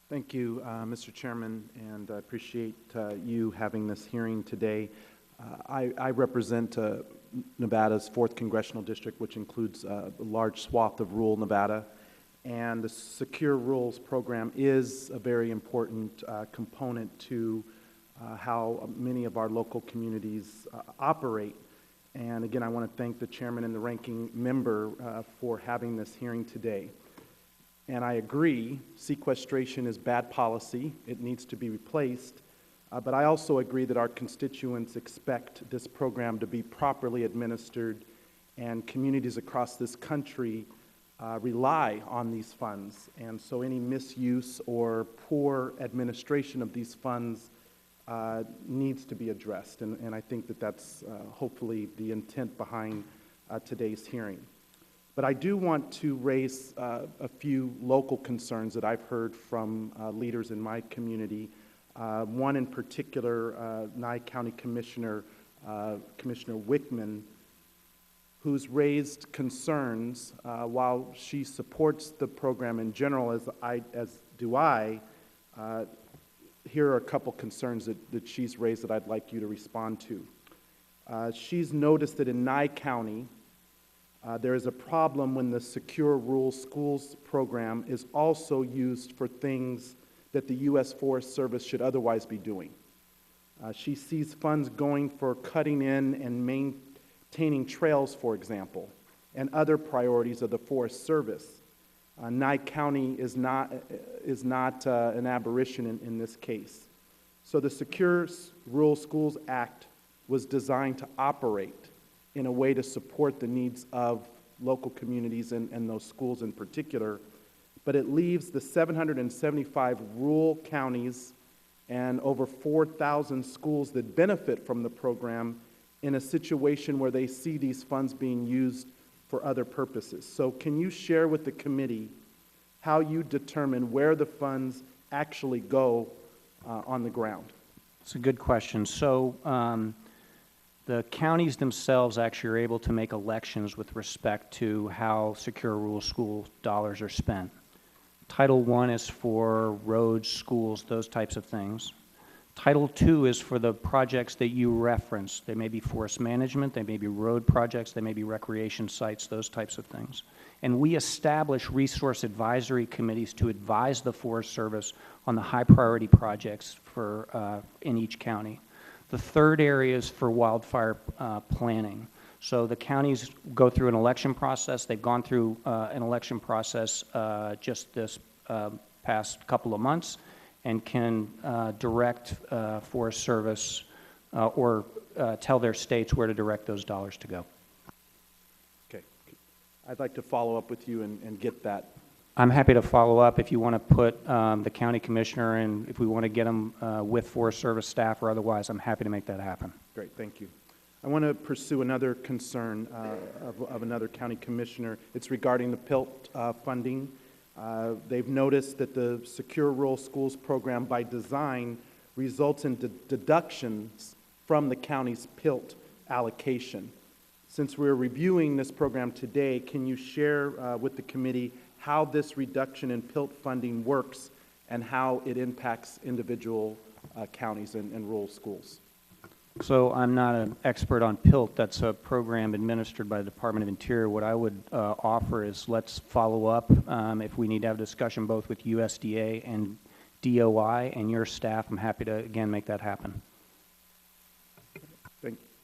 Thank you, Mr. Chairman, and I appreciate you having this hearing today. I represent Nevada's 4th Congressional District, which includes a large swath of rural Nevada, and the Secure Rurals program is a very important component to how many of our local communities operate. And again, I want to thank the Chairman and the Ranking Member for having this hearing today. And I agree, sequestration is bad policy. It needs to be replaced. But I also agree that our constituents expect this program to be properly administered, and communities across this country rely on these funds. And so any misuse or poor administration of these funds needs to be addressed. And I think that that's hopefully the intent behind today's hearing. But I do want to raise a few local concerns that I've heard from leaders in my community. One in particular, Nye County Commissioner, Commissioner Wickman, who's raised concerns while she supports the program in general, as do I. Here are a couple concerns that she's raised that I'd like you to respond to. She's noticed that in Nye County, there is a problem when the Secure Rural Schools program is also used for things that the U.S. Forest Service should otherwise be doing. She sees funds going for cutting in and maintaining trails, for example, and other priorities of the Forest Service. Nye County is not an aberration in this case. So the Secure Rural Schools Act was designed to operate in a way to support the needs of local communities and those schools in particular, but it leaves the 775 rural counties and over 4,000 schools that benefit from the program in a situation where they see these funds being used for other purposes. So can you share with the committee how you determine where the funds actually go on the ground? It's a good question. So the counties themselves actually are able to make elections with respect to how Secure Rural School dollars are spent. Title I is for roads, schools, those types of things. Title II is for the projects that you referenced. They may be forest management, they may be road projects, they may be recreation sites, those types of things. And we establish resource advisory committees to advise the Forest Service on the high priority projects for, in each county. The third area is for wildfire planning. So the counties go through an election process. They've gone through an election process just this past couple of months and can direct Forest Service or tell their states where to direct those dollars to go. Okay. I'd like to follow up with you and get that. I'm happy to follow up if you want to put the county commissioner and if we want to get them with Forest Service staff or otherwise, I'm happy to make that happen. Great, thank you. I want to pursue another concern of another county commissioner. It's regarding the PILT funding. They've noticed that the Secure Rural Schools program by design results in deductions from the county's PILT allocation. Since we're reviewing this program today, can you share with the committee how this reduction in PILT funding works and how it impacts individual counties and rural schools? So I'm not an expert on PILT. That's a program administered by the Department of Interior. What I would offer is let's follow up if we need to have a discussion both with USDA and DOI and your staff. I'm happy to, again, make that happen. Thank you.